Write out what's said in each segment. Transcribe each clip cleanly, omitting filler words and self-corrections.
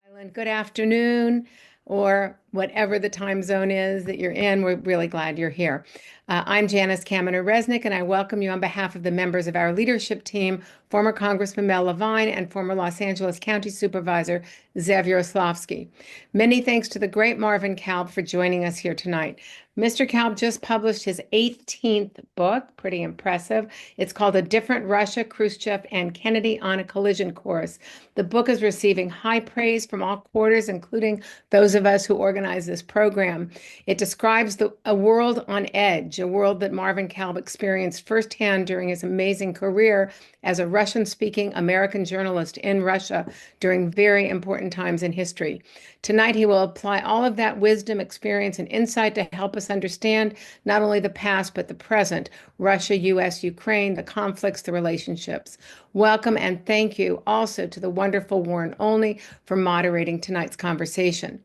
Island. Good afternoon, or whatever the time zone is that you're in. We're really glad you're here. I'm Janice Kaminer-Resnick, and I welcome you on behalf of the members of our leadership team, former Congressman Mel Levine and former Los Angeles County Supervisor Zev Yaroslavsky. Many thanks to the great Marvin Kalb for joining us here tonight. Mr. Kalb just published his 18th book, pretty impressive. It's called A Different Russia, Khrushchev, and Kennedy on a Collision Course. The book is receiving high praise from all quarters, including those of us who organize this program. It describes a world on edge, a world that Marvin Kalb experienced firsthand during his amazing career as a Russian-speaking American journalist in Russia during very important times in history. Tonight, he will apply all of that wisdom, experience, and insight to help us understand not only the past, but the present, Russia, U.S., Ukraine, the conflicts, the relationships. Welcome and thank you also to the wonderful Warren Olney for moderating tonight's conversation.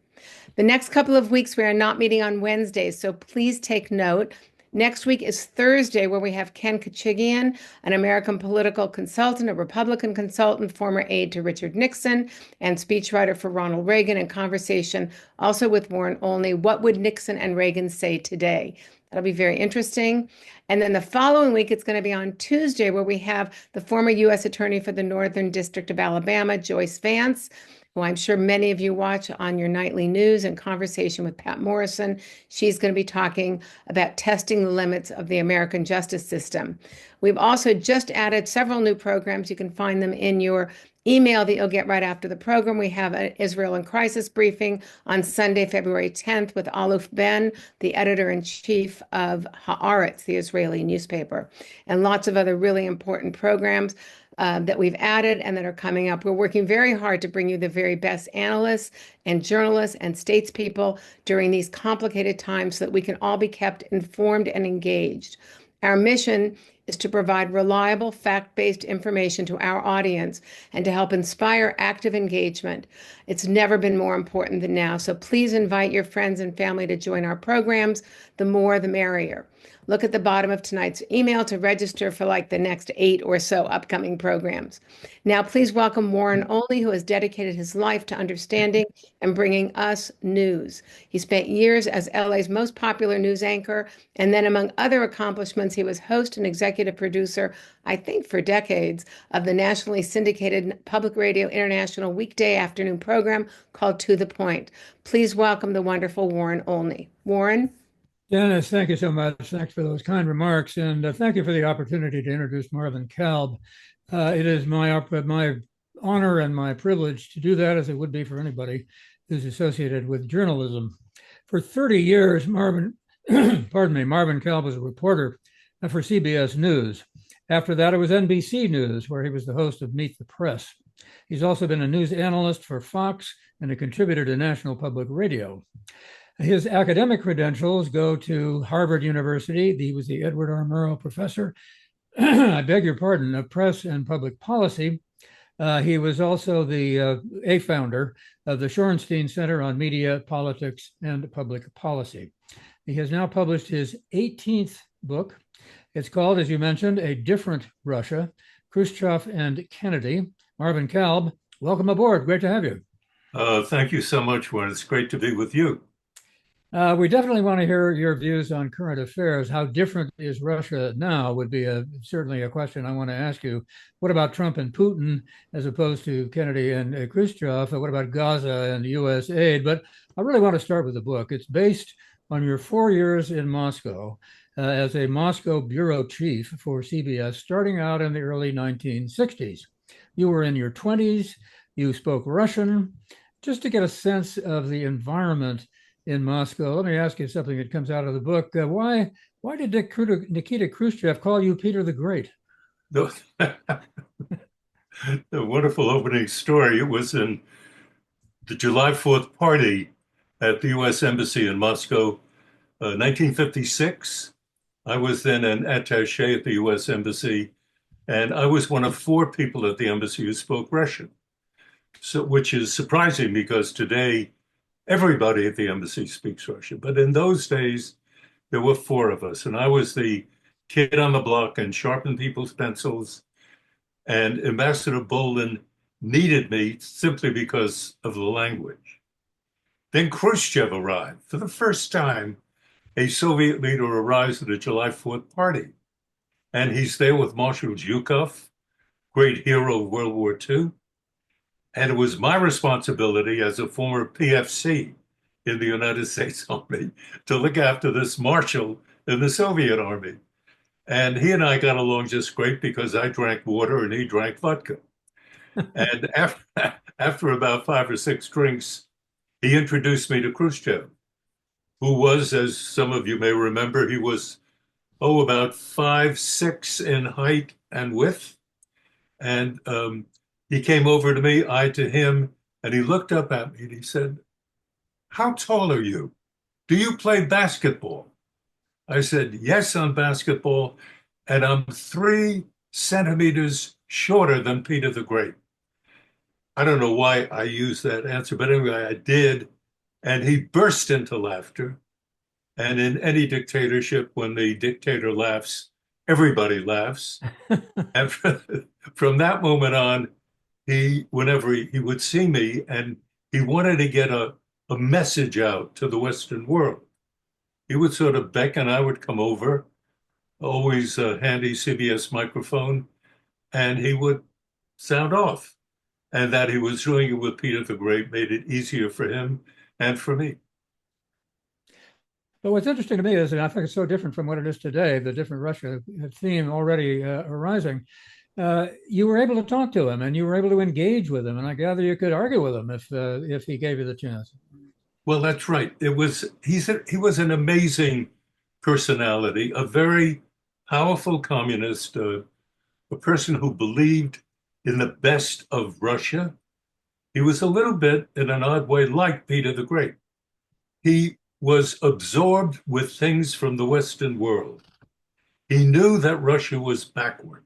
The next couple of weeks, we are not meeting on Wednesdays, so please take note. Next week is Thursday, where we have Ken Kachigian, an American political consultant, a Republican consultant, former aide to Richard Nixon, and speechwriter for Ronald Reagan, in conversation also with Warren Olney. What would Nixon and Reagan say today? That'll be very interesting. And then the following week, it's going to be on Tuesday, where we have the former U.S. Attorney for the Northern District of Alabama, Joyce Vance, who I'm sure many of you watch on your nightly news, in conversation with Pat Morrison. She's going to be talking about testing the limits of the American justice system. We've also just added several new programs. You can find them in your email that you'll get right after the program. We have an Israel in Crisis briefing on Sunday, February 10th, with Aluf Ben, the editor-in-chief of Haaretz, the Israeli newspaper, and lots of other really important programs that we've added and that are coming up. We're working very hard to bring you the very best analysts and journalists and statespeople during these complicated times so that we can all be kept informed and engaged. Our mission is to provide reliable, fact-based information to our audience and to help inspire active engagement. It's never been more important than now, so please invite your friends and family to join our programs. The more, the merrier. Look at the bottom of tonight's email to register for like the next 8 or so upcoming programs. Now, please welcome Warren Olney, who has dedicated his life to understanding and bringing us news. He spent years as LA's most popular news anchor, and then among other accomplishments, he was host and executive producer, I think for decades, of the nationally syndicated Public Radio International weekday afternoon program called To the Point. Please welcome the wonderful Warren Olney. Warren? Dennis, thank you so much. Thanks for those kind remarks. And thank you for the opportunity to introduce Marvin Kalb. It is my honor and my privilege to do that, as it would be for anybody who's associated with journalism. For 30 years, Marvin Kalb was a reporter for CBS News. After that, it was NBC News, where he was the host of Meet the Press. He's also been a news analyst for Fox and a contributor to National Public Radio. His academic credentials go to Harvard University. He was the Edward R. Murrow Professor, I beg your pardon, of Press and Public Policy. He was also a founder of the Shorenstein Center on Media, Politics, and Public Policy. He has now published his 18th book. It's called, as you mentioned, A Different Russia, Khrushchev and Kennedy. Marvin Kalb, welcome aboard. Great to have you. Thank you so much, Warren. It's great to be with you. We definitely want to hear your views on current affairs. How different is Russia now would be certainly a question I want to ask you. What about Trump and Putin as opposed to Kennedy and Khrushchev? What about Gaza and U.S. aid? But I really want to start with the book. It's based on your 4 years in Moscow as a Moscow bureau chief for CBS, starting out in the early 1960s. You were in your 20s. You spoke Russian. Just to get a sense of the environment in Moscow, let me ask you something that comes out of the book. Why did Nikita Khrushchev call you Peter the Great? The wonderful opening story. It was in the July 4th party at the U.S. Embassy in Moscow, 1956. I was then an attaché at the U.S. Embassy, and I was one of 4 people at the embassy who spoke Russian. So, which is surprising because today everybody at the embassy speaks Russian. But in those days, there were 4 of us, and I was the kid on the block and sharpened people's pencils. And Ambassador Bolin needed me simply because of the language. Then Khrushchev arrived. For the first time, a Soviet leader arrives at a July 4th party. And he's there with Marshal Zhukov, great hero of World War II. And it was my responsibility as a former PFC in the United States Army to look after this marshal in the Soviet Army. And he and I got along just great because I drank water and he drank vodka. And after about 5 or 6 drinks, he introduced me to Khrushchev, who was, as some of you may remember, he was, about 5'6" in height and width. And he came over to me, I to him, and he looked up at me and he said, "How tall are you? Do you play basketball?" I said, "Yes, on basketball, and I'm 3 centimeters shorter than Peter the Great." I don't know why I used that answer, but anyway, I did. And he burst into laughter. And in any dictatorship, when the dictator laughs, everybody laughs. And from that moment on, whenever he would see me, and he wanted to get a message out to the Western world, he would sort of beckon. I would come over, always a handy CBS microphone, and he would sound off. And that he was doing it with Peter the Great made it easier for him and for me. But what's interesting to me is, and I think it's so different from what it is today, the different Russia theme already arising. You were able to talk to him and you were able to engage with him. And I gather you could argue with him if he gave you the chance. Well, that's right. He was an amazing personality, a very powerful communist, a person who believed in the best of Russia. He was a little bit, in an odd way, like Peter the Great. He was absorbed with things from the Western world. He knew that Russia was backward,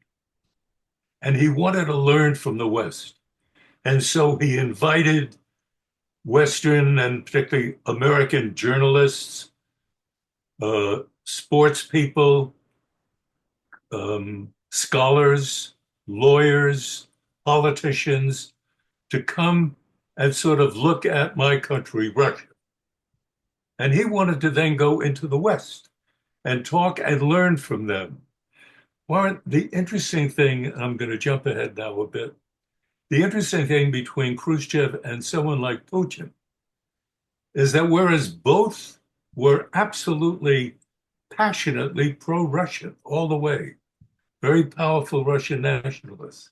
and he wanted to learn from the West. And so he invited Western and particularly American journalists, sports people, scholars, lawyers, politicians, to come and sort of look at my country, Russia. And he wanted to then go into the West and talk and learn from them. Warren, the interesting thing, I'm going to jump ahead now a bit, the interesting thing between Khrushchev and someone like Putin is that whereas both were absolutely passionately pro-Russian all the way, very powerful Russian nationalists,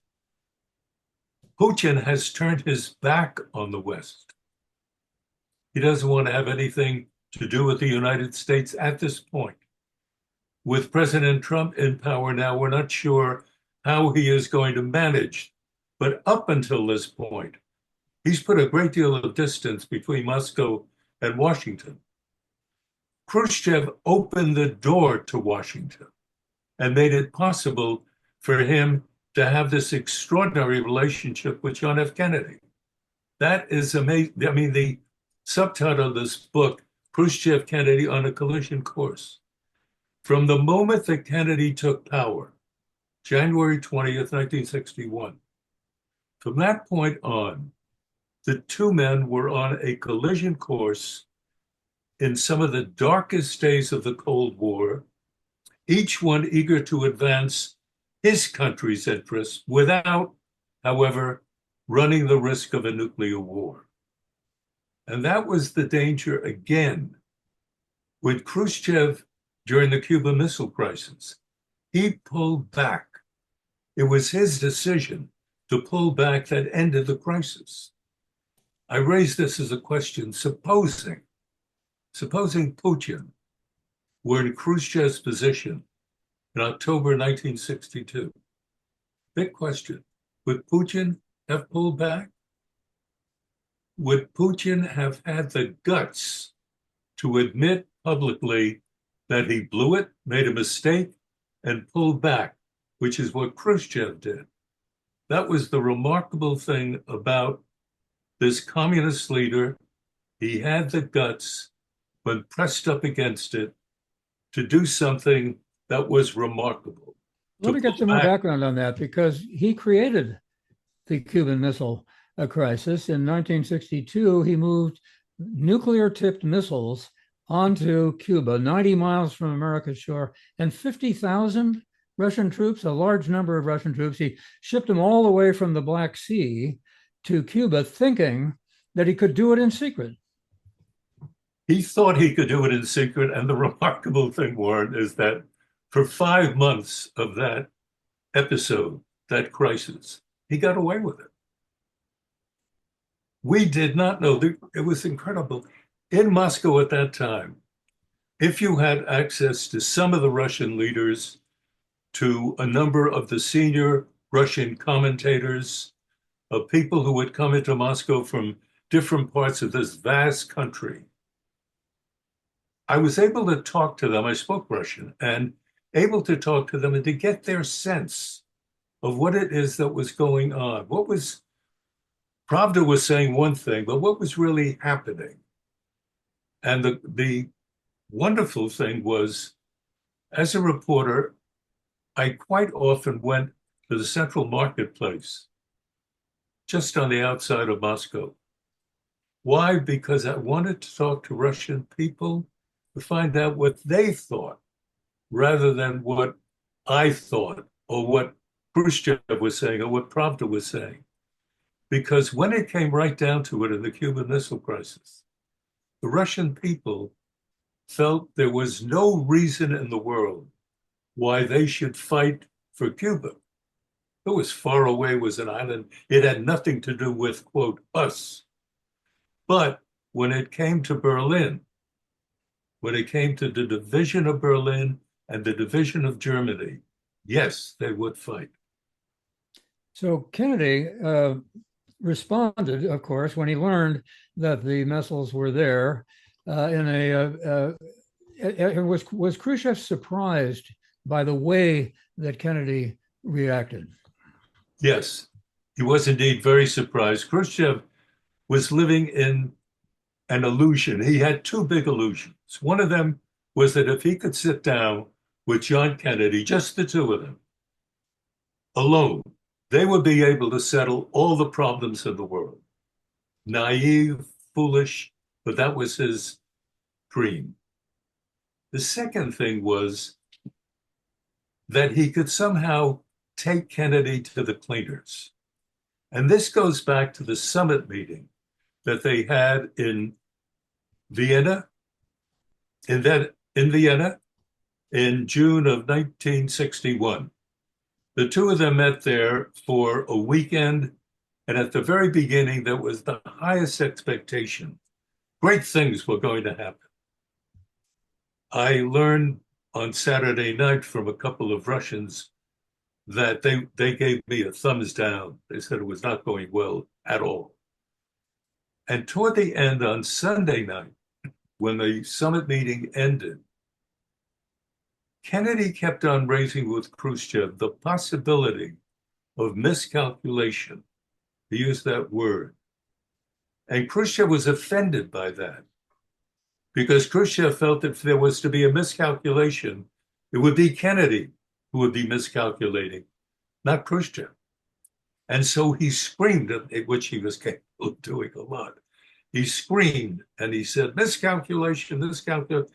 Putin has turned his back on the West. He doesn't want to have anything to do with the United States at this point. With President Trump in power now, we're not sure how he is going to manage. But up until this point, he's put a great deal of distance between Moscow and Washington. Khrushchev opened the door to Washington and made it possible for him to have this extraordinary relationship with John F. Kennedy. That is amazing. I mean, the subtitle of this book, Khrushchev Kennedy on a Collision Course. From the moment that Kennedy took power, January 20th, 1961, from that point on, the two men were on a collision course in some of the darkest days of the Cold War, each one eager to advance his country's interests without, however, running the risk of a nuclear war. And that was the danger again with Khrushchev during the Cuban Missile Crisis. He pulled back. It was his decision to pull back that ended the crisis. I raise this as a question. Supposing Putin were in Khrushchev's position in October 1962, big question, would Putin have pulled back? Would Putin have had the guts to admit publicly that he blew it, made a mistake, and pulled back, which is what Khrushchev did? That was the remarkable thing about this communist leader. He had the guts, when pressed up against it, to do something that was remarkable. Let me get some more background on that, because he created the Cuban Missile Crisis. In 1962, he moved nuclear-tipped missiles onto Cuba, 90 miles from America's shore, and 50,000 Russian troops, a large number of Russian troops. He shipped them all the way from the Black Sea to Cuba, thinking that he could do it in secret. He thought he could do it in secret. And the remarkable thing, Warren, is that for 5 months of that episode, that crisis, he got away with it. We did not know. It was incredible. In Moscow at that time, if you had access to some of the Russian leaders, to a number of the senior Russian commentators, of people who would come into Moscow from different parts of this vast country, I was able to talk to them. I spoke Russian, and able to talk to them and to get their sense of what it is that was going on. What was, Pravda was saying one thing, but what was really happening? And the wonderful thing was, as a reporter, I quite often went to the central marketplace, just on the outside of Moscow. Why? Because I wanted to talk to Russian people to find out what they thought, rather than what I thought or what Khrushchev was saying or what Pravda was saying. Because when it came right down to it in the Cuban Missile Crisis, the Russian people felt there was no reason in the world why they should fight for Cuba. It was far away, was an island. It had nothing to do with, quote, us. But when it came to Berlin, when it came to the division of Berlin and the division of Germany, yes, they would fight. So Kennedy responded, of course, when he learned that the missiles were there. Was Khrushchev surprised by the way that Kennedy reacted? Yes, he was indeed very surprised. Khrushchev was living in an illusion. He had two big illusions. One of them was that if he could sit down with John Kennedy, just the two of them, alone, they would be able to settle all the problems of the world. Naive, foolish, but that was his dream. The second thing was that he could somehow take Kennedy to the cleaners. And this goes back to the summit meeting that they had in Vienna, in June of 1961. The two of them met there for a weekend, and at the very beginning, there was the highest expectation. Great things were going to happen. I learned on Saturday night from a couple of Russians that they gave me a thumbs down. They said it was not going well at all. And toward the end on Sunday night, when the summit meeting ended, Kennedy kept on raising with Khrushchev the possibility of miscalculation. He used that word. And Khrushchev was offended by that, because Khrushchev felt that if there was to be a miscalculation, it would be Kennedy who would be miscalculating, not Khrushchev. And so he screamed, which he was capable of doing a lot. He screamed and he said, miscalculation, miscalculation.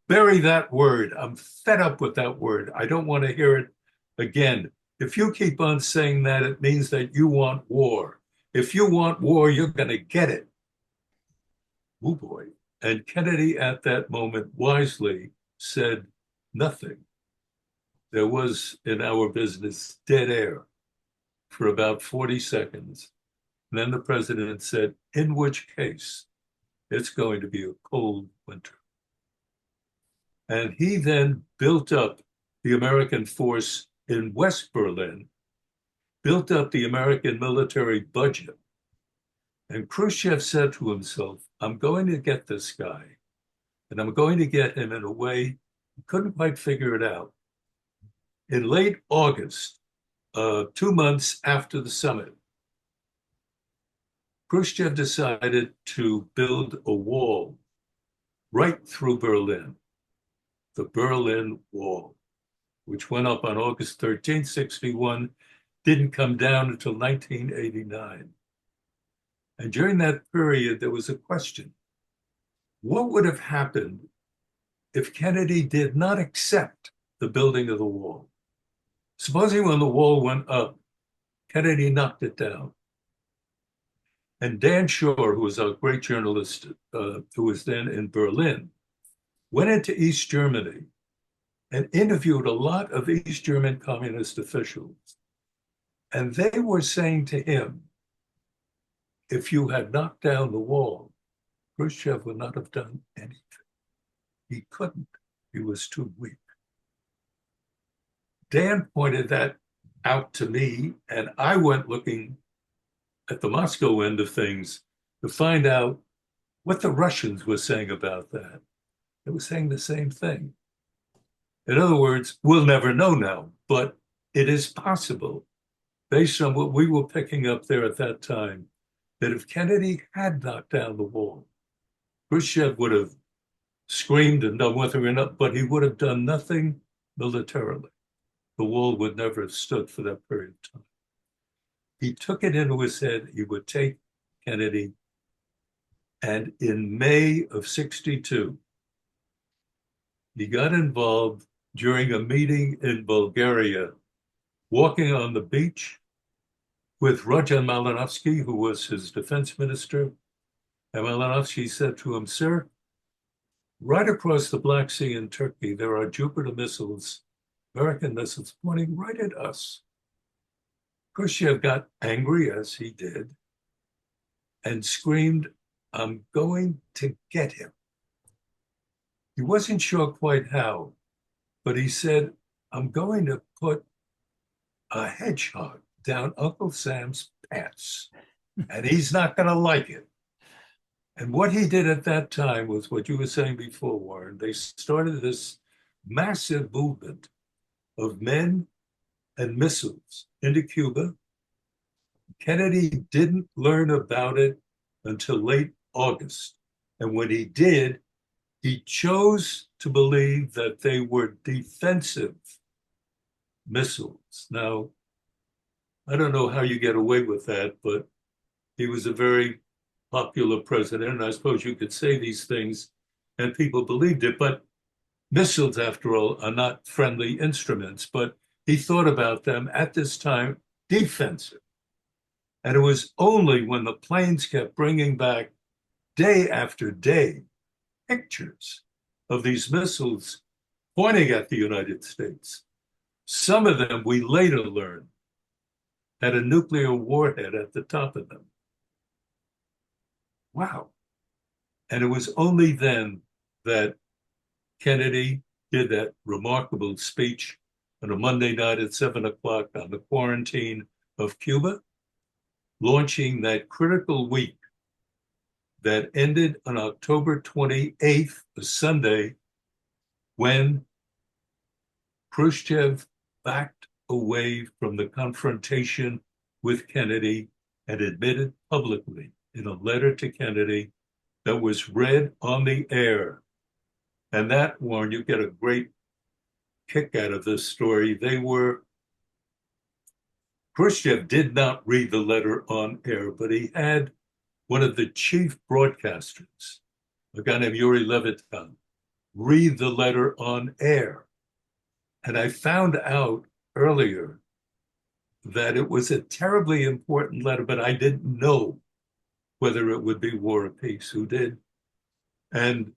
Bury that word. I'm fed up with that word. I don't want to hear it again. If you keep on saying that, it means that you want war. If you want war, you're going to get it. Oh boy. And Kennedy at that moment wisely said nothing. There was in our business dead air for about 40 seconds. And then the president said, in which case it's going to be a cold winter. And he then built up the American force in West Berlin, built up the American military budget. And Khrushchev said to himself, I'm going to get this guy, and I'm going to get him in a way he couldn't quite figure it out. In late August, 2 months after the summit, Khrushchev decided to build a wall right through Berlin, the Berlin Wall, which went up on August 13, 61, didn't come down until 1989. And during that period, there was a question. What would have happened if Kennedy did not accept the building of the wall? Supposing when the wall went up, Kennedy knocked it down. And Dan Shore, who was a great journalist who was then in Berlin, went into East Germany and interviewed a lot of East German communist officials. And they were saying to him, if you had knocked down the wall, Khrushchev would not have done anything. He couldn't. He was too weak. Dan pointed that out to me, and I went looking at the Moscow end of things to find out what the Russians were saying about that. They were saying the same thing. In other words, we'll never know now, but it is possible, based on what we were picking up there at that time, that if Kennedy had knocked down the wall, Khrushchev would have screamed and done whether or not, but he would have done nothing militarily. The wall would never have stood for that period of time. He took it into his head he would take Kennedy, and in May of '62, he got involved during a meeting in Bulgaria, walking on the beach with Rajan Malinovsky, who was his defense minister. And Malinovsky said to him, sir, right across the Black Sea in Turkey, there are Jupiter missiles, American missiles, pointing right at us. Khrushchev got angry, as he did, and screamed, I'm going to get him. He wasn't sure quite how, but he said, I'm going to put a hedgehog down Uncle Sam's pants, and he's not going to like it. And what he did at that time was what you were saying before, Warren. They started this massive movement of men and missiles into Cuba. Kennedy didn't learn about it until late August. And when he did, he chose to believe that they were defensive missiles. Now, I don't know how you get away with that, but he was a very popular president, and I suppose you could say these things and people believed it, but missiles, after all, are not friendly instruments, but he thought about them at this time defensive. And it was only when the planes kept bringing back day after day pictures of these missiles pointing at the United States. Some of them, we later learned, had a nuclear warhead at the top of them. Wow. And it was only then that Kennedy did that remarkable speech on a Monday night at 7 o'clock on the quarantine of Cuba, launching that critical week that ended on October 28th, a Sunday, when Khrushchev backed away from the confrontation with Kennedy and admitted publicly in a letter to Kennedy that was read on the air. And that, Warren, you get a great kick out of this story. Khrushchev did not read the letter on air, but he had one of the chief broadcasters, a guy named Yuri Levitan, read the letter on air. And I found out earlier that it was a terribly important letter, but I didn't know whether it would be War or Peace. Who did? And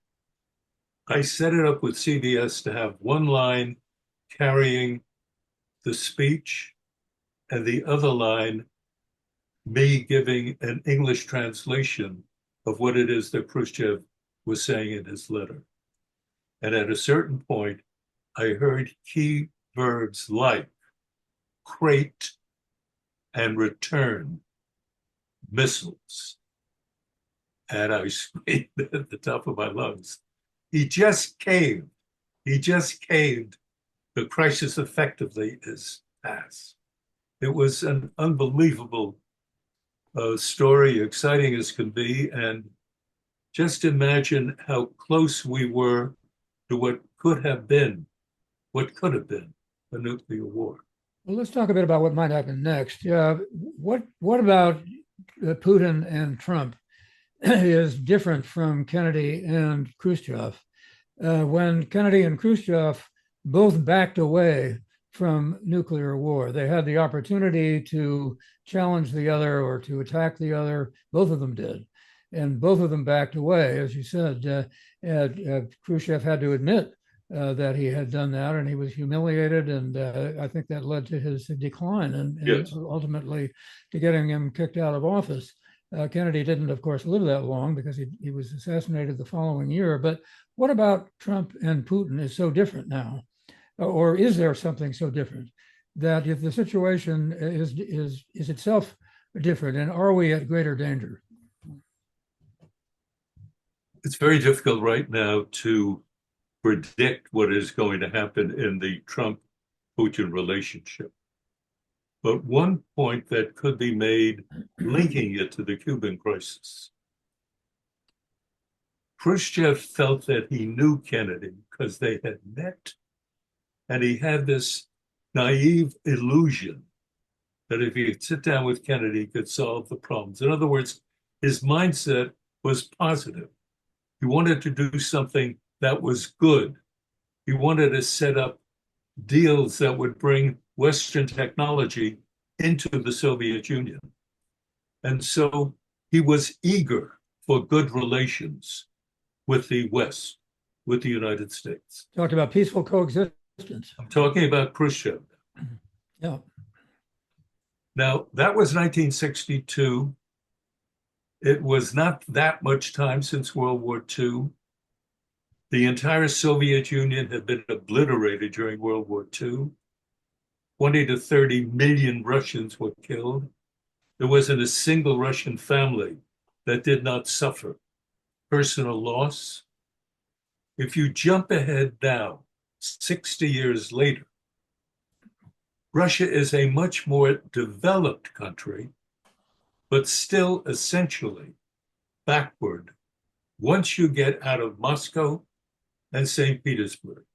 I set it up with CBS to have one line carrying the speech and the other line me giving an English translation of what it is that Khrushchev was saying in his letter. And at a certain point, I heard key verbs like crate and return missiles. And I screamed at the top of my lungs. He just caved. He just caved. The crisis effectively is past. It was an unbelievable story, exciting as can be. And just imagine how close we were to what could have been a nuclear war. Well, let's talk a bit about what might happen next. What about Putin and Trump is different from Kennedy and Khrushchev? When Kennedy and Khrushchev both backed away from nuclear war, they had the opportunity to challenge the other or to attack the other. Both of them did. And both of them backed away. As you said, Khrushchev had to admit that he had done that, and he was humiliated, and I think that led to his decline and Yes. ultimately to getting him kicked out of office. Kennedy didn't, of course, live that long because he was assassinated the following year. But what about Trump and Putin is so different now? Or is there something so different that if the situation is itself different, and are we at greater danger? It's very difficult right now to predict what is going to happen in the Trump-Putin relationship. But one point that could be made linking it to the Cuban crisis. Khrushchev felt that he knew Kennedy because they had met, and he had this naive illusion that if he could sit down with Kennedy, he could solve the problems. In other words, his mindset was positive. He wanted to do something that was good. He wanted to set up deals that would bring Western technology into the Soviet Union. And so he was eager for good relations with the West, with the United States. Talked about peaceful coexistence. I'm talking about Khrushchev. Yeah. Now, that was 1962. It was not that much time since World War II. The entire Soviet Union had been obliterated during World War II. 20 to 30 million Russians were killed. There wasn't a single Russian family that did not suffer personal loss. If you jump ahead now, 60 years later, Russia is a much more developed country, but still essentially backward once you get out of Moscow and St. Petersburg.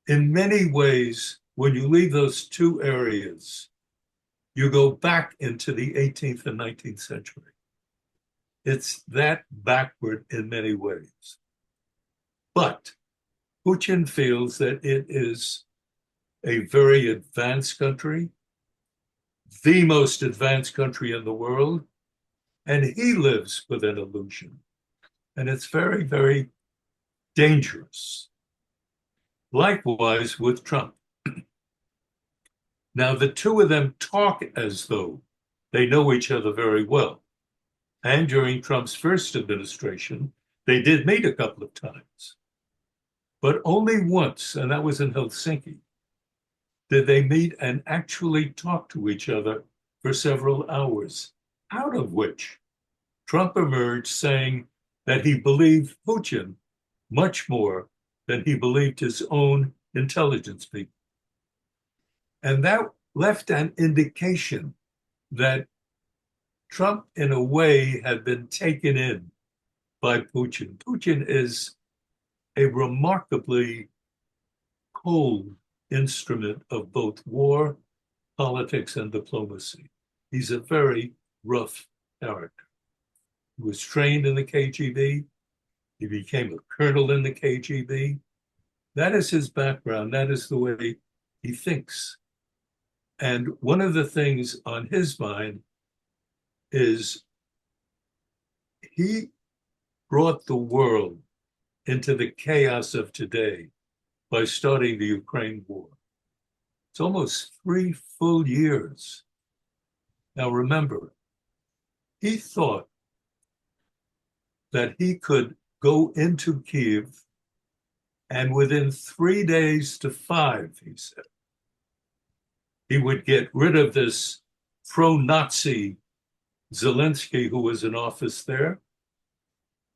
In many ways, when you leave those two areas, you go back into the 18th and 19th century. It's that backward in many ways. But Putin feels that it is a very advanced country, the most advanced country in the world, and he lives with an illusion. And it's very, very dangerous. Likewise with Trump. Now, the two of them talk as though they know each other very well. And during Trump's first administration, they did meet a couple of times. But only once, and that was in Helsinki, did they meet and actually talk to each other for several hours, out of which Trump emerged saying that he believed Putin much more than he believed his own intelligence people. And that left an indication that Trump, in a way, had been taken in by Putin. Putin is a remarkably cold instrument of both war, politics, and diplomacy. He's a very rough character. He was trained in the KGB. He became a colonel in the KGB. That is his background. That is the way he thinks. And one of the things on his mind is he brought the world into the chaos of today by starting the Ukraine war. It's almost 3 full years. Now remember, he thought that he could go into Kyiv and within 3 days to 5, he said, he would get rid of this pro-Nazi Zelensky, who was in office there,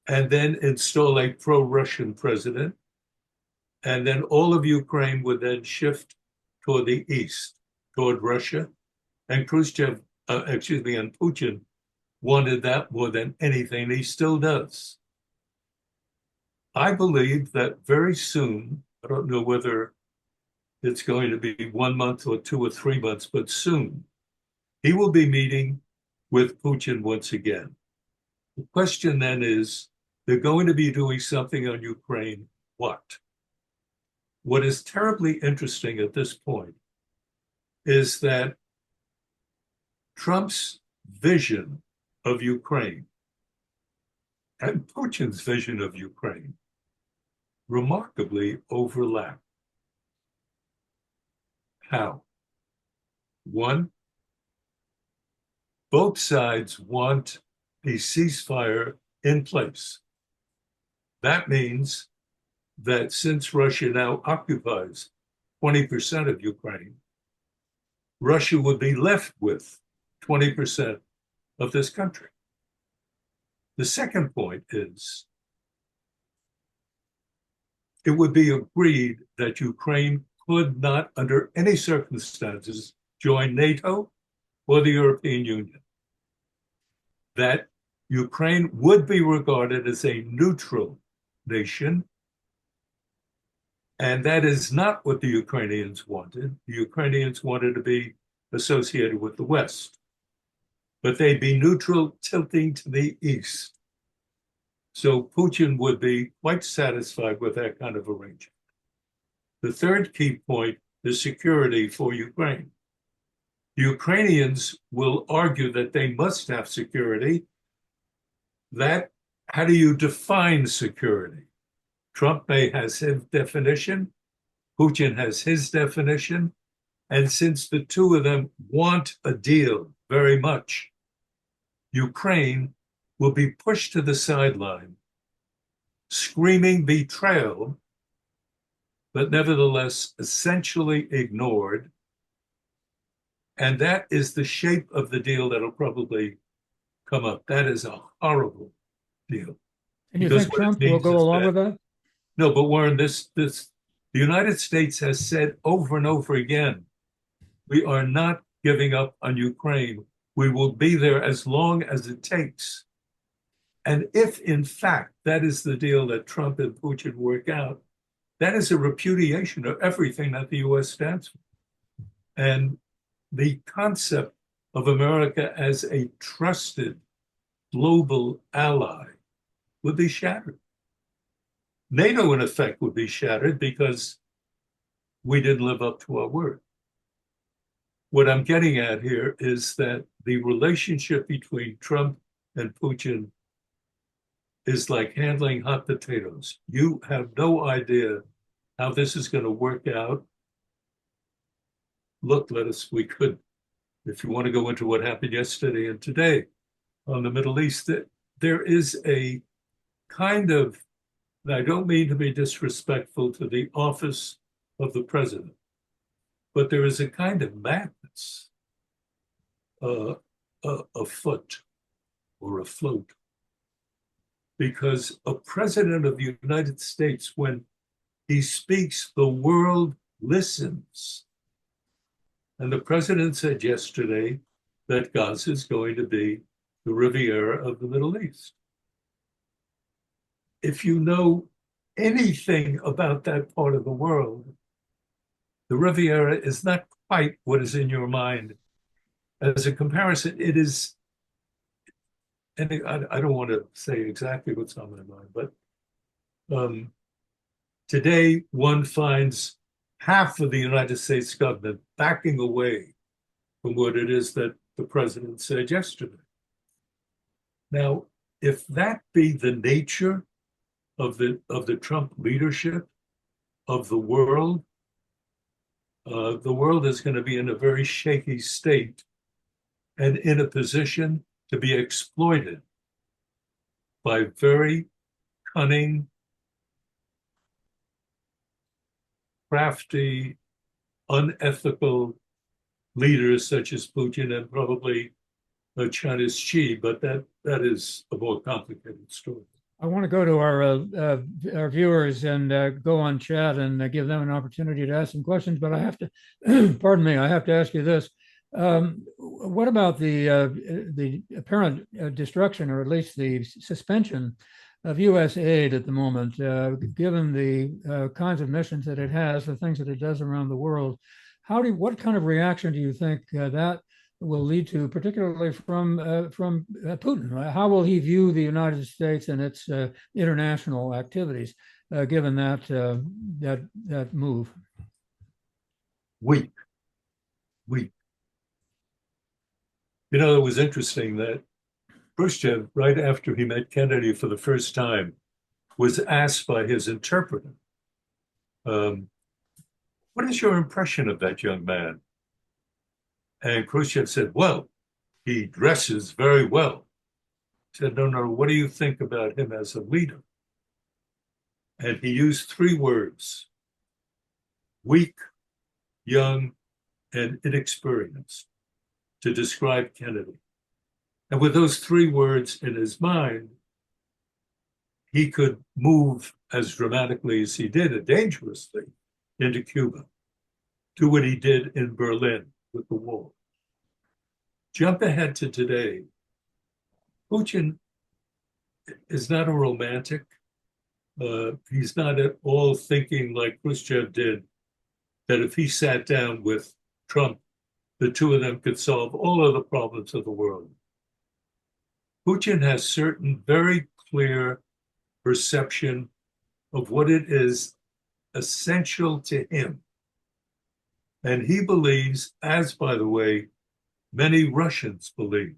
and then install a pro-Russian president. And then all of Ukraine would then shift toward the east, toward Russia. And Khrushchev, and Putin wanted that more than anything. He still does. I believe that very soon, I don't know whether it's going to be 1 month or 2 or 3 months, but soon, he will be meeting with Putin once again. The question then is, they're going to be doing something on Ukraine. What? What is terribly interesting at this point is that Trump's vision of Ukraine and Putin's vision of Ukraine remarkably overlap. How? One, both sides want a ceasefire in place. That means that since Russia now occupies 20% of Ukraine, Russia would be left with 20% of this country. The second point is, it would be agreed that Ukraine could not, under any circumstances, join NATO or the European Union. That Ukraine would be regarded as a neutral nation, and that is not what the Ukrainians wanted. The Ukrainians wanted to be associated with the West, but they'd be neutral, tilting to the East. So Putin would be quite satisfied with that kind of arrangement. The third key point is security for Ukraine. The Ukrainians will argue that they must have security. That, how do you define security? Trump has his definition, Putin has his definition, and since the two of them want a deal very much, Ukraine will be pushed to the sideline, screaming betrayal, but nevertheless essentially ignored. And that is the shape of the deal that'll probably come up. That is a horrible deal. And you think Trump will go along with that? No, but Warren, the United States has said over and over again, we are not giving up on Ukraine. We will be there as long as it takes. And if, in fact, that is the deal that Trump and Putin work out, that is a repudiation of everything that the U.S. stands for. And the concept of America as a trusted global ally would be shattered. NATO, in effect, would be shattered because we didn't live up to our word. What I'm getting at here is that the relationship between Trump and Putin is like handling hot potatoes. You have no idea how this is going to work out. Look, we could, if you want to go into what happened yesterday and today on the Middle East, there is a kind of, I don't mean to be disrespectful to the office of the president, but there is a kind of madness afoot or afloat. Because a president of the United States, when he speaks, the world listens. And the president said yesterday that Gaza is going to be the Riviera of the Middle East. If you know anything about that part of the world, the Riviera is not quite what is in your mind. As a comparison, it is, and I don't want to say exactly what's on my mind, but today one finds half of the United States government backing away from what it is that the president said yesterday. Now, if that be the nature of the Trump leadership of the world is going to be in a very shaky state and in a position to be exploited by very cunning, crafty, unethical leaders such as Putin and probably China's Xi, but that is a more complicated story. I want to go to our viewers and go on chat and give them an opportunity to ask some questions, but I have to, pardon me, I have to ask you this. What about the apparent destruction, or at least the suspension of U.S. aid at the moment, given the kinds of missions that it has, the things that it does around the world. What kind of reaction do you think that will lead to, particularly from Putin? How will he view the United States and its international activities, given that move? Weak, weak. You know, it was interesting that Khrushchev, right after he met Kennedy for the first time, was asked by his interpreter, what is your impression of that young man? And Khrushchev said, well, he dresses very well. He said, no, what do you think about him as a leader? And he used three words: weak, young, and inexperienced, to describe Kennedy. And with those three words in his mind, he could move as dramatically as he did, and dangerously, into Cuba, do what he did in Berlin with the wall. Jump ahead to today. Putin is not a romantic. He's not at all thinking like Khrushchev did, that if he sat down with Trump, the two of them could solve all of the problems of the world. Putin has certain very clear perception of what it is essential to him. And he believes, as by the way, many Russians believe,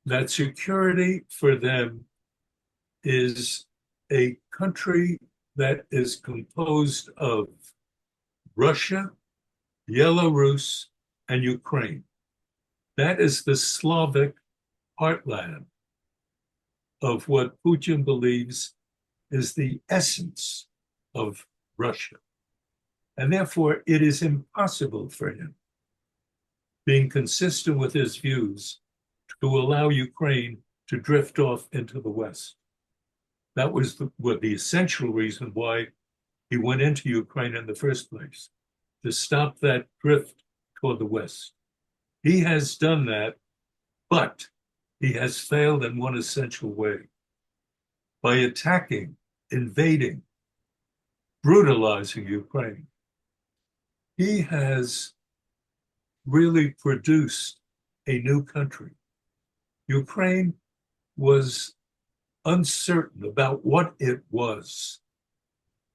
that security for them is a country that is composed of Russia, Belarus, and Ukraine. That is the Slavic heartland of what Putin believes is the essence of Russia. And therefore, it is impossible for him, being consistent with his views, to allow Ukraine to drift off into the West. That was the essential reason why he went into Ukraine in the first place, to stop that drift toward the West. He has done that, but he has failed in one essential way. By attacking, invading, brutalizing Ukraine, he has really produced a new country. Ukraine was uncertain about what it was,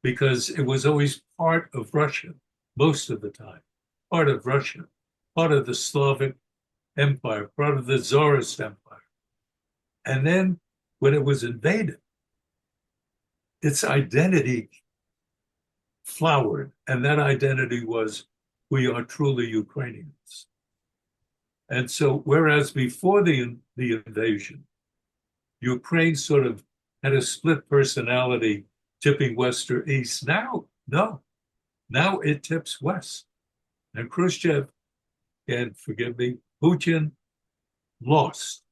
because it was always part of Russia, most of the time, part of Russia, part of the Slavic Empire, part of the Tsarist Empire. And then when it was invaded, its identity flowered, and that identity was, we are truly Ukrainians. And so, whereas before the invasion, Ukraine sort of had a split personality, tipping west or east. Now, no. Now it tips west. And Khrushchev, and forgive me, Putin lost.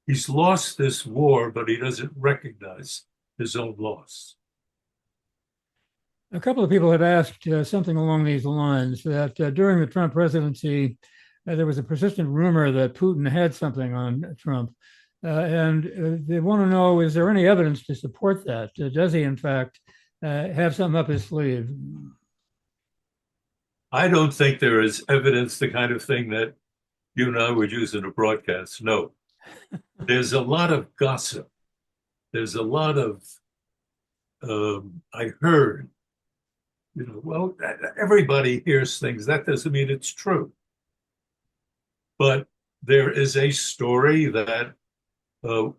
He's lost this war, but he doesn't recognize his own loss. A couple of people have asked something along these lines, that during the Trump presidency, there was a persistent rumor that Putin had something on Trump. And they want to know, is there any evidence to support that? Does he, in fact, have something up his sleeve? I don't think there is evidence, the kind of thing that you and I would use in a broadcast. No. There's a lot of gossip. There's a lot of, I heard, well, everybody hears things. That doesn't mean it's true. But there is a story that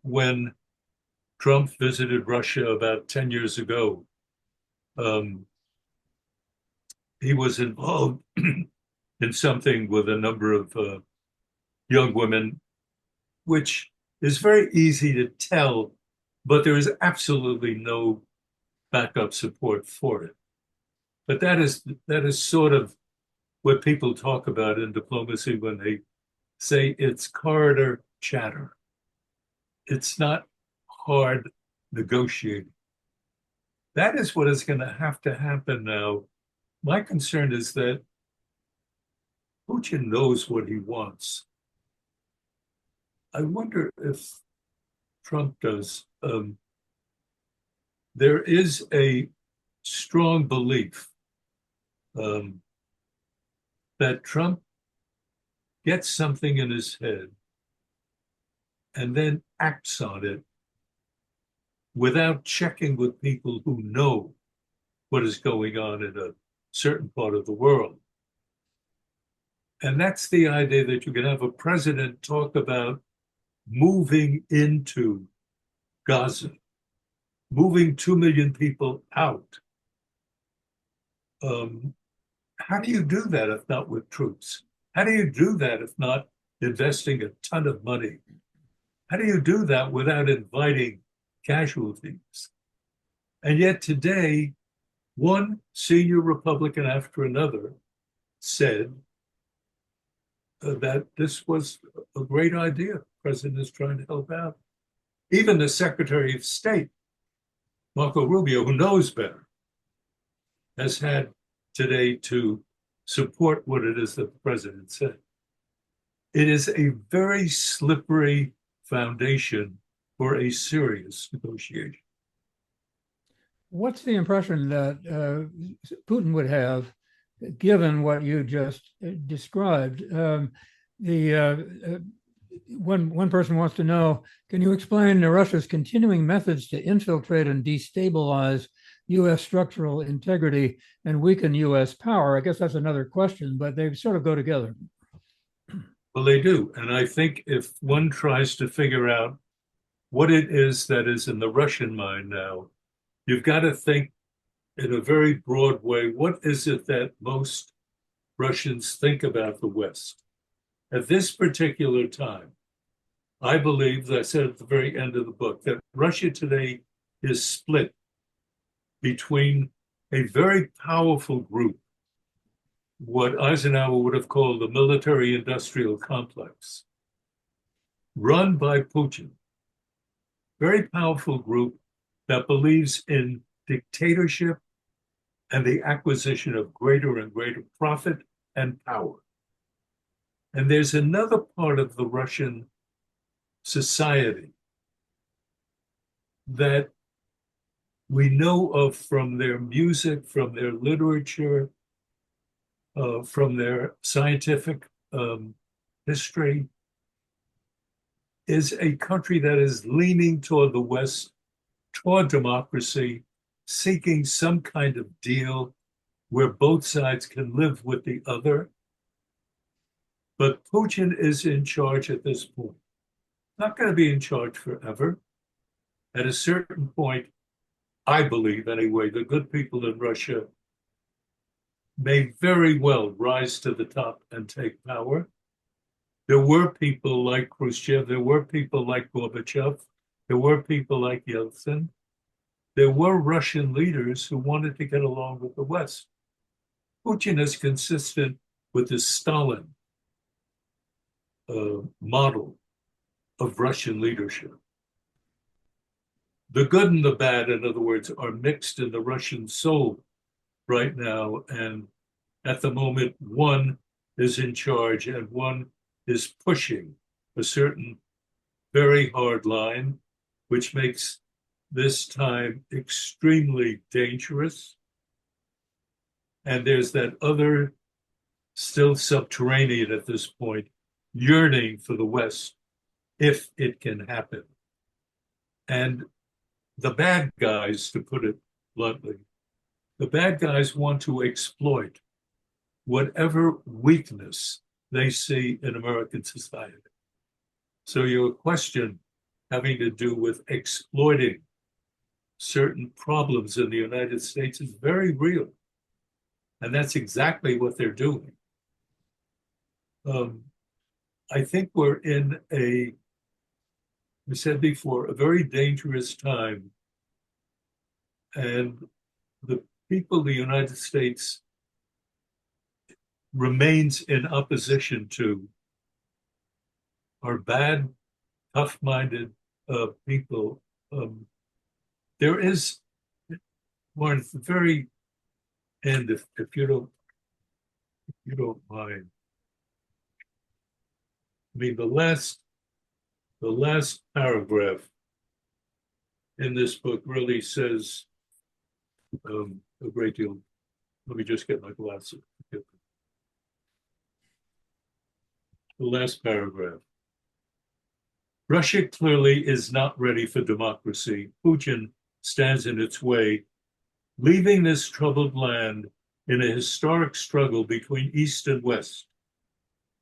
when Trump visited Russia about 10 years ago, he was involved in something with a number of young women, which is very easy to tell, but there is absolutely no backup support for it. But that is sort of what people talk about in diplomacy when they say it's corridor chatter. It's not hard negotiating. That is what is going to have to happen now. My concern is that Putin knows what he wants. I wonder if Trump does. There is a strong belief that Trump gets something in his head and then acts on it without checking with people who know what is going on in a certain part of the world. And that's the idea that you can have a president talk about moving into Gaza, moving 2 million people out. How do you do that if not with troops? How do you do that if not investing a ton of money? How do you do that without inviting casualties? And yet today, one senior Republican after another said that this was a great idea. The president is trying to help out. Even the Secretary of State, Marco Rubio, who knows better, has had today to support what it is that the president said. It is a very slippery foundation for a serious negotiation. What's the impression that Putin would have, given what you just described? One person wants to know, can you explain Russia's continuing methods to infiltrate and destabilize U.S. structural integrity and weaken U.S. power? I guess that's another question, but they sort of go together. Well, they do. And I think if one tries to figure out what it is that is in the Russian mind now, you've got to think in a very broad way, what is it that most Russians think about the West? At this particular time, I believe, as I said at the very end of the book, that Russia today is split between a very powerful group, what Eisenhower would have called the military-industrial complex, run by Putin, very powerful group that believes in dictatorship and the acquisition of greater and greater profit and power. And there's another part of the Russian society that we know of from their music, from their literature, from their scientific history, is a country that is leaning toward the West, toward democracy, seeking some kind of deal where both sides can live with the other. But Putin is in charge at this point. Not going to be in charge forever. At a certain point, I believe anyway, the good people in Russia may very well rise to the top and take power. There were people like Khrushchev, there were people like Gorbachev, there were people like Yeltsin. There were Russian leaders who wanted to get along with the West. Putin is consistent with the Stalin model of Russian leadership. The good and the bad, in other words, are mixed in the Russian soul right now. And at the moment, one is in charge and one is pushing a certain very hard line, which makes this time extremely dangerous. And there's that other, still subterranean at this point, yearning for the West, if it can happen. And the bad guys, to put it bluntly, the bad guys want to exploit whatever weakness they see in American society. So your question having to do with exploiting certain problems in the United States is very real. And that's exactly what they're doing. I think we're in we said before, a very dangerous time. And the people of the United States remains in opposition to are bad, tough-minded people. There is, Warren, at the very end, if you don't mind. I mean, the last paragraph in this book really says a great deal. Let me just get my glasses. The last paragraph. Russia clearly is not ready for democracy. Putin stands in its way, leaving this troubled land in a historic struggle between East and West,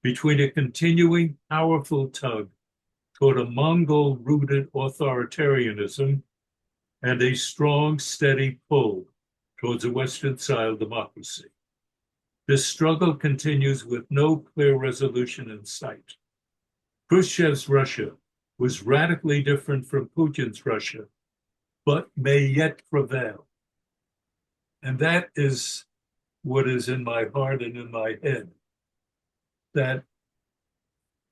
between a continuing powerful tug toward a Mongol-rooted authoritarianism and a strong, steady pull towards a Western-style democracy. This struggle continues with no clear resolution in sight. Khrushchev's Russia was radically different from Putin's Russia, but may yet prevail. And that is what is in my heart and in my head, that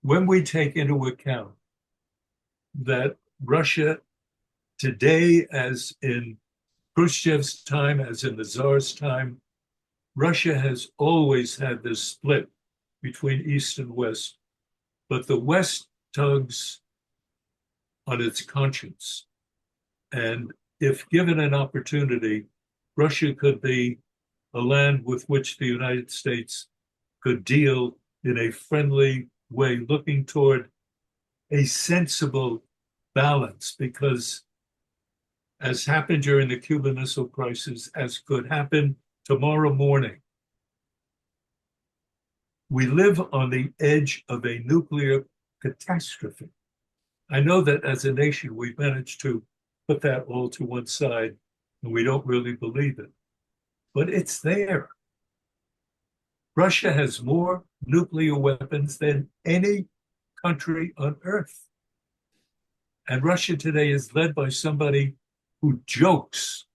when we take into account that Russia today, as in Khrushchev's time, as in the Tsar's time, Russia has always had this split between East and West, but the West tugs on its conscience. And if given an opportunity, Russia could be a land with which the United States could deal in a friendly way, looking toward a sensible balance, because as happened during the Cuban Missile Crisis, as could happen tomorrow morning, we live on the edge of a nuclear catastrophe. I know that as a nation, we've managed to put that all to one side, and we don't really believe it, but it's there. Russia has more nuclear weapons than any country on earth. And Russia today is led by somebody who jokes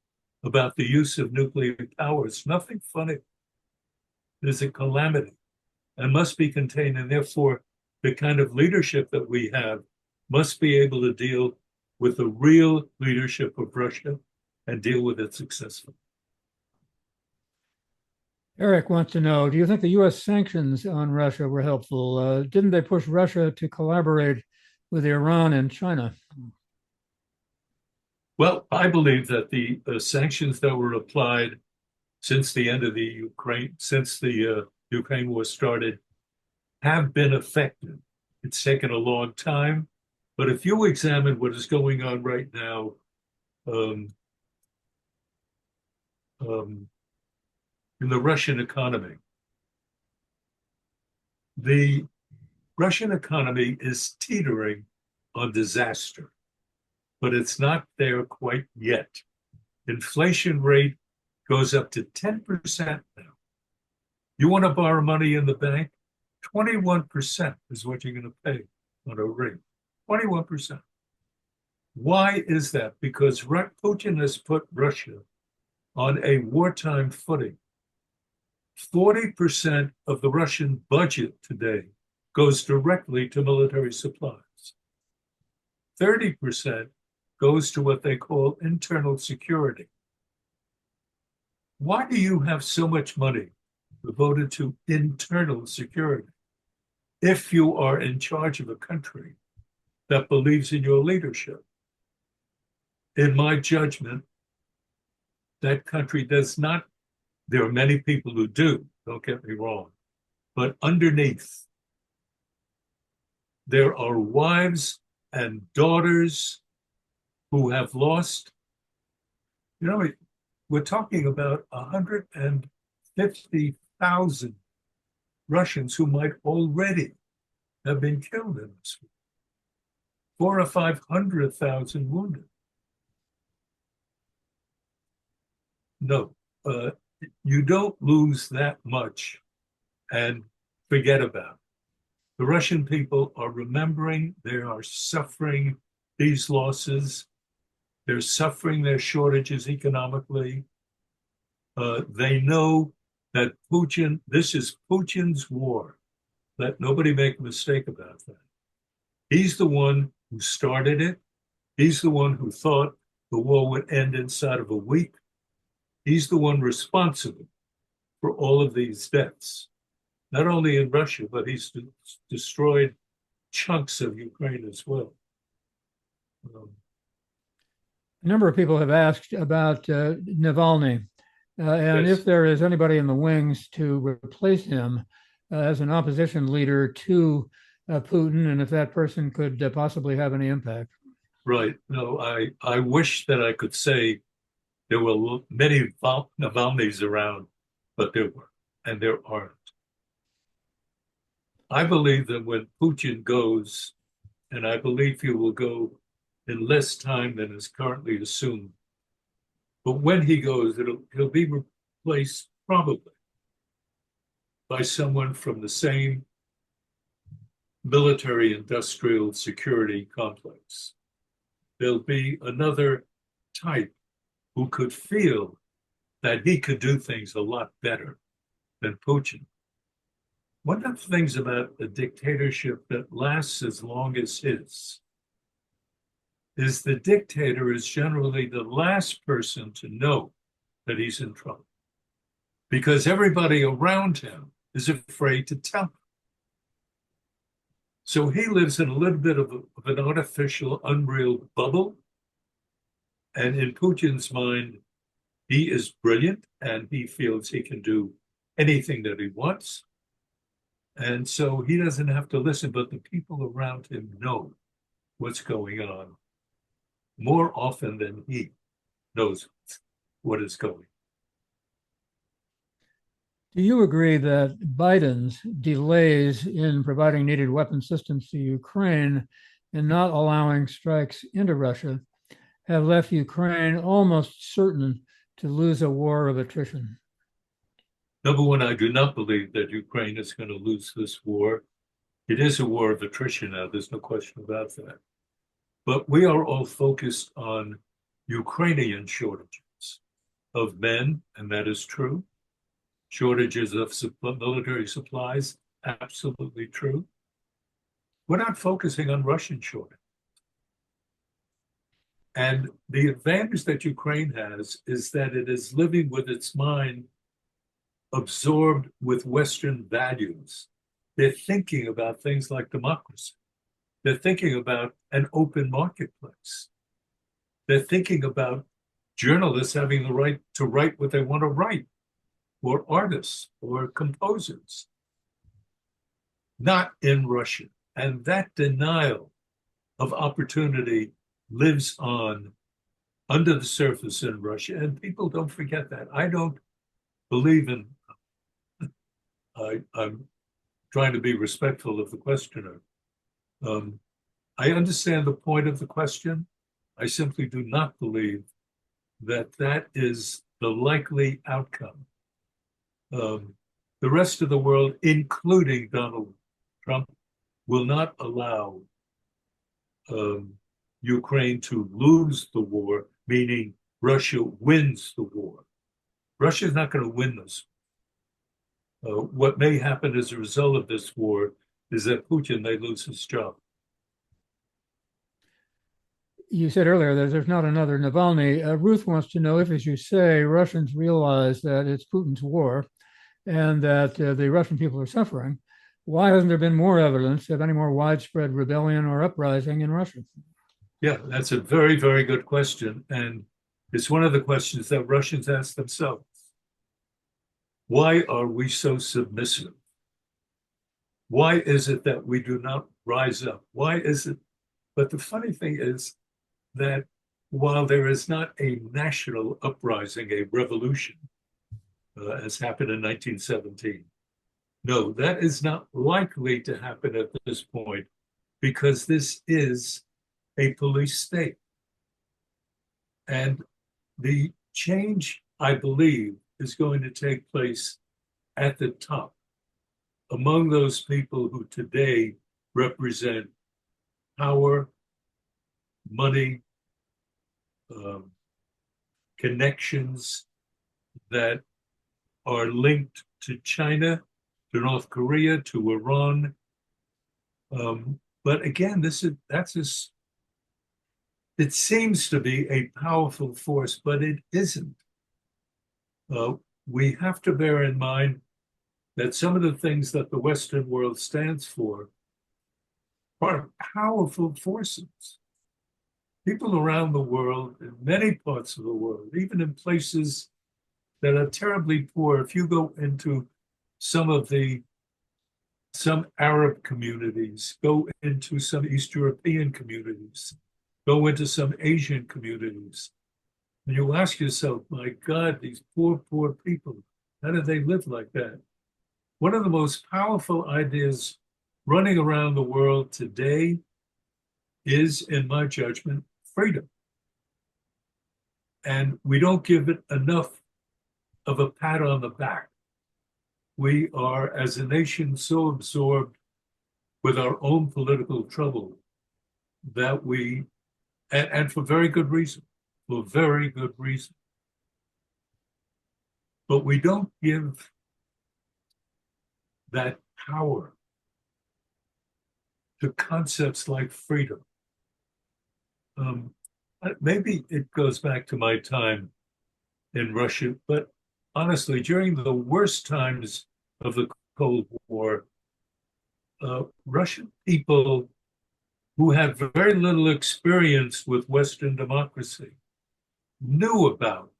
about the use of nuclear power. It's nothing funny. It is a calamity and must be contained. And therefore, the kind of leadership that we have must be able to deal with the real leadership of Russia and deal with it successfully. Eric wants to know, do you think the U.S. sanctions on Russia were helpful? Didn't they push Russia to collaborate with Iran and China? Well, I believe that the sanctions that were applied since the end of the Ukraine war started have been effective. It's taken a long time, but if you examine what is going on right now, in the Russian economy, the Russian economy is teetering on disaster, but it's not there quite yet. Inflation rate goes up to 10% now. You want to borrow money in the bank? 21% is what you're going to pay on a rate. 21%. Why is that? Because Putin has put Russia on a wartime footing. 40% of the Russian budget today goes directly to military supplies. 30% goes to what they call internal security. Why do you have so much money devoted to internal security if you are in charge of a country that believes in your leadership? In my judgment, that country does not. There are many people who do, don't get me wrong, but underneath, there are wives and daughters who have lost, we're talking about 150,000 Russians who might already have been killed in this war. 400,000 or 500,000 wounded. No, you don't lose that much and forget about it. The Russian people are remembering, they are suffering these losses. They're suffering their shortages economically. They know that this is Putin's war. Let nobody make a mistake about that. He's the one who started it. He's the one who thought the war would end inside of a week. He's the one responsible for all of these deaths, not only in Russia, but he's destroyed chunks of Ukraine as well. A number of people have asked about Navalny, and Yes. if there is anybody in the wings to replace him as an opposition leader to Putin, and if that person could possibly have any impact. Right. No, I wish that I could say there were many Navalny's around, but there were, and there aren't. I believe that when Putin goes, and I believe he will go in less time than is currently assumed, but when he goes, he'll be replaced probably by someone from the same military industrial security complex. There'll be another type who could feel that he could do things a lot better than Putin. One of the things about a dictatorship that lasts as long as his is the dictator is generally the last person to know that he's in trouble because everybody around him is afraid to tell him. So he lives in a little bit of an artificial, unreal bubble. And in Putin's mind, he is brilliant and he feels he can do anything that he wants. And so he doesn't have to listen, but the people around him know what's going on more often than he knows what is going on. Do you agree that Biden's delays in providing needed weapon systems to Ukraine and not allowing strikes into Russia have left Ukraine almost certain to lose a war of attrition? Number one, I do not believe that Ukraine is going to lose this war. It is a war of attrition now. There's no question about that. But we are all focused on Ukrainian shortages of men, and that is true. Shortages of military supplies, absolutely true. We're not focusing on Russian shortage. And the advantage that Ukraine has is that it is living with its mind absorbed with Western values. They're thinking about things like democracy. They're thinking about an open marketplace. They're thinking about journalists having the right to write what they want to write, or artists, or composers, not in Russia. And that denial of opportunity lives on under the surface in Russia, and people don't forget that. I don't believe in, I'm trying to be respectful of the questioner. I understand the point of the question. I simply do not believe that that is the likely outcome. The rest of the world, including Donald Trump, will not allow Ukraine to lose the war, meaning Russia wins the war. Russia is not going to win this. What may happen as a result of this war is that Putin may lose his job. You said earlier that there's not another Navalny. Ruth wants to know if, as you say, Russians realize that it's Putin's war and that the Russian people are suffering. Why hasn't there been more evidence of any more widespread rebellion or uprising in Russia? Yeah, that's a very, very good question. And it's one of the questions that Russians ask themselves. Why are we so submissive? Why is it that we do not rise up? Why is it? But the funny thing is that while there is not a national uprising, a revolution, as happened in 1917, no, that is not likely to happen at this point because this is a police state. And the change, I believe, is going to take place at the top among those people who today represent power, money, connections that are linked to China, to North Korea, to Iran. But again, it seems to be a powerful force, but it isn't. We have to bear in mind that some of the things that the Western world stands for are powerful forces. people around the world, in many parts of the world, even in places that are terribly poor, if you go into some Arab communities, go into some East European communities, go into some Asian communities, and you ask yourself, my God, these poor, poor people, how do they live like that? One of the most powerful ideas running around the world today is, in my judgment, freedom. And we don't give it enough of a pat on the back. We are, as a nation, so absorbed with our own political trouble that and for very good reason, but we don't give that power to concepts like freedom. Maybe it goes back to my time in Russia, but honestly, during the worst times of the Cold War, Russian people who had very little experience with Western democracy knew about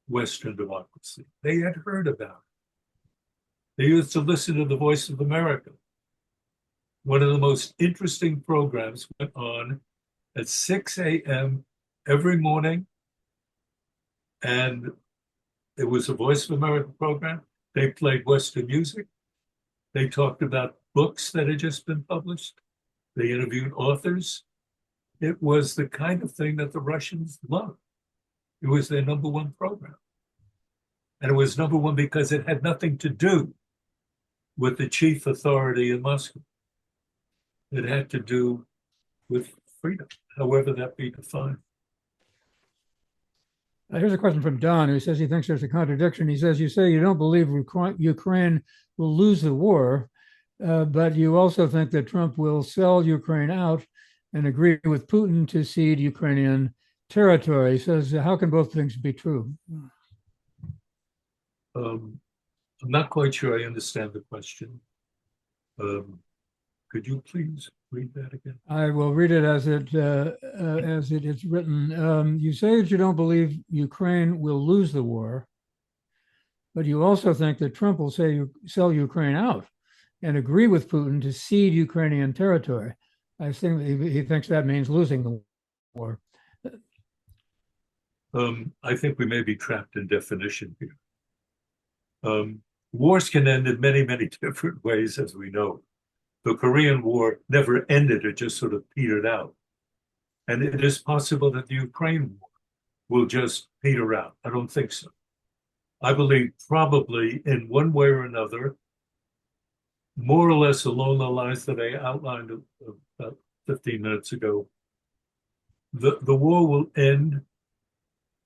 Western democracy. They had heard about it. They used to listen to the Voice of America. One of the most interesting programs went on at 6 a.m. every morning, and it was a Voice of America program. They played Western music. They talked about books that had just been published. They interviewed authors. It was the kind of thing that the Russians loved. It was their number one program. And it was number one because it had nothing to do with the chief authority in Moscow. It had to do with freedom, however that be defined. Here's a question from Don, who says he thinks there's a contradiction. He says, you say you don't believe Ukraine will lose the war, but you also think that Trump will sell Ukraine out and agree with Putin to cede Ukrainian territory. He says, how can both things be true? I'm not quite sure I understand the question. Could you please read that again? I will read it as it is written. You say that you don't believe Ukraine will lose the war, but you also think that Trump will sell Ukraine out and agree with Putin to cede Ukrainian territory. I think he thinks that means losing the war. I think we may be trapped in definition here. Wars can end in many, many different ways, as we know. The Korean War never ended, it just sort of petered out. And it is possible that the Ukraine War will just peter out. I don't think so. I believe probably in one way or another, more or less along the lines that I outlined about 15 minutes ago, the war will end.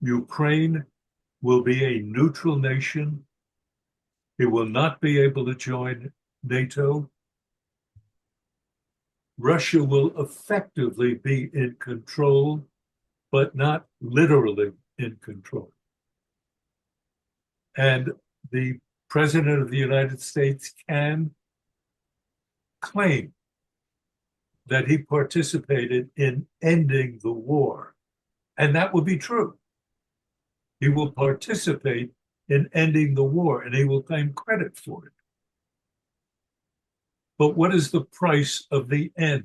Ukraine will be a neutral nation. It will not be able to join NATO. Russia will effectively be in control, but not literally in control. And the President of the United States can claim that he participated in ending the war. And that will be true. He will participate in ending the war, and he will claim credit for it. But what is the price of the end?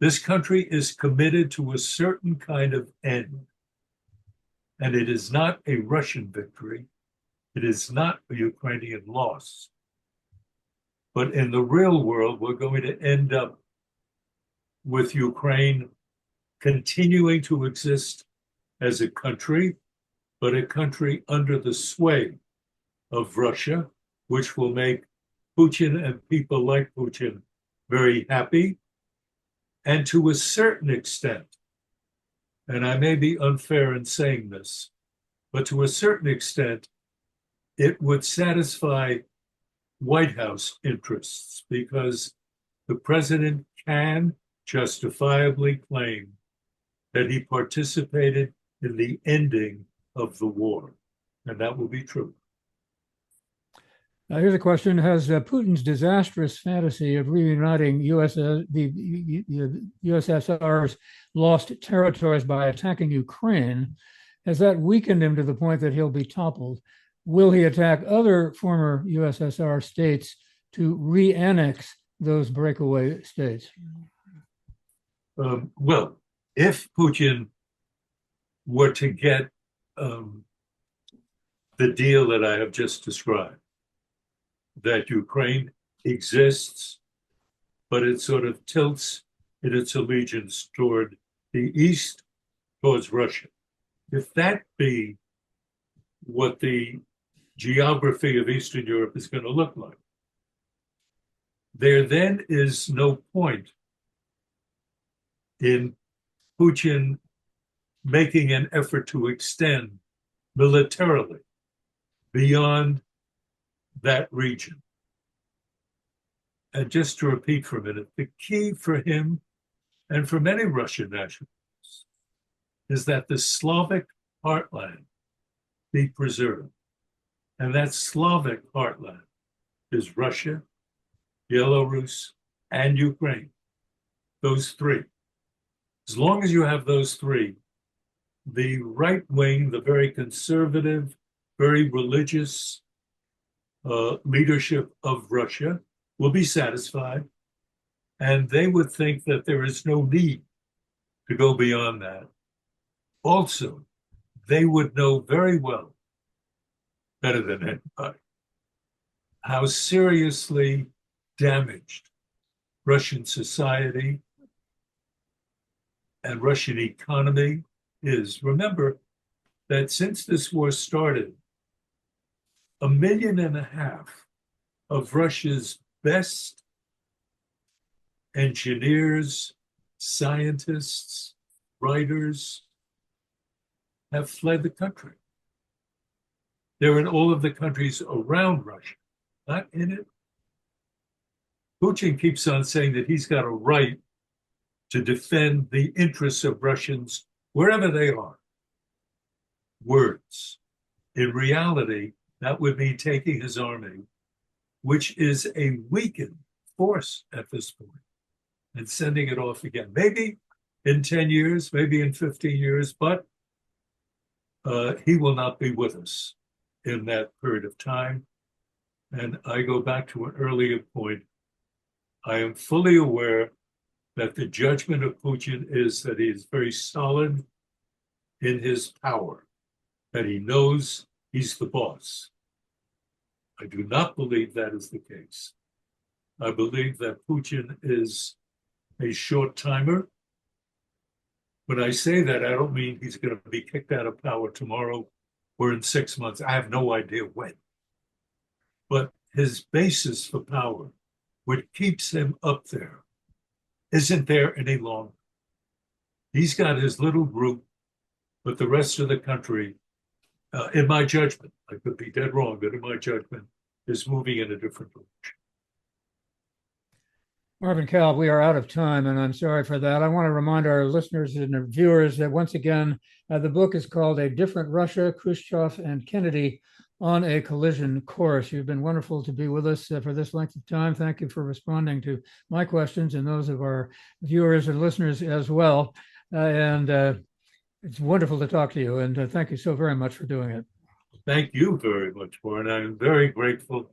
This country is committed to a certain kind of end. And it is not a Russian victory. It is not a Ukrainian loss. But in the real world, we're going to end up with Ukraine continuing to exist as a country, but a country under the sway of Russia, which will make Putin and people like Putin very happy. And to a certain extent, and I may be unfair in saying this, but to a certain extent, it would satisfy White House interests because the president can justifiably claim that he participated in the ending of the war, and that will be true. Here's a question. Has Putin's disastrous fantasy of reuniting the USSR's lost territories by attacking Ukraine, has that weakened him to the point that he'll be toppled? Will he attack other former USSR states to re-annex those breakaway states? Well, if Putin were to get the deal that I have just described, that Ukraine exists, but it sort of tilts in its allegiance toward the east, towards Russia. If that be what the geography of Eastern Europe is going to look like, there then is no point in Putin making an effort to extend militarily beyond that region. And just to repeat for a minute, the key for him and for many Russian nationalists is that the Slavic heartland be preserved. And that Slavic heartland is Russia, Belarus, and Ukraine. Those three. As long as you have those three, the right wing, the very conservative, very religious leadership of Russia will be satisfied, and they would think that there is no need to go beyond that. Also, they would know very well, better than anybody, how seriously damaged Russian society and Russian economy is. Remember that since this war started, 1.5 million of Russia's best engineers, scientists, writers have fled the country. They're in all of the countries around Russia, not in it. Putin keeps on saying that he's got a right to defend the interests of Russians wherever they are. Words. In reality, that would mean taking his army, which is a weakened force at this point, and sending it off again. Maybe in 10 years, maybe in 15 years, but he will not be with us in that period of time. And I go back to an earlier point. I am fully aware that the judgment of Putin is that he is very solid in his power, that he knows he's the boss. I do not believe that is the case. I believe that Putin is a short timer. When I say that, I don't mean he's going to be kicked out of power tomorrow or in 6 months. I have no idea when. But his basis for power, what keeps him up there, isn't there any longer. He's got his little group, but the rest of the country, in my judgment, I could be dead wrong, but in my judgment, is moving in a different direction. Marvin Kalb, we are out of time, and I'm sorry for that. I want to remind our listeners and our viewers that once again, the book is called A Different Russia, Khrushchev and Kennedy on a Collision Course. You've been wonderful to be with us for this length of time. Thank you for responding to my questions and those of our viewers and listeners as well. It's wonderful to talk to you, and thank you so very much for doing it. Thank you very much, Warren. I'm very grateful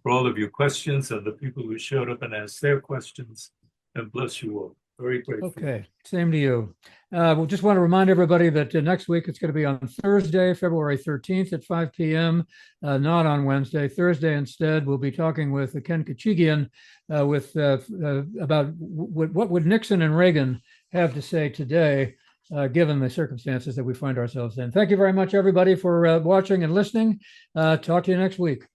for all of your questions and the people who showed up and asked their questions. And bless you all. Very grateful. Okay, same to you. We just want to remind everybody that next week it's going to be on Thursday, February 13th at 5 p.m., not on Wednesday. Thursday instead, we'll be talking with Ken Kachigian about what would Nixon and Reagan have to say today, given the circumstances that we find ourselves in. Thank you very much, everybody, for watching and listening. Talk to you next week.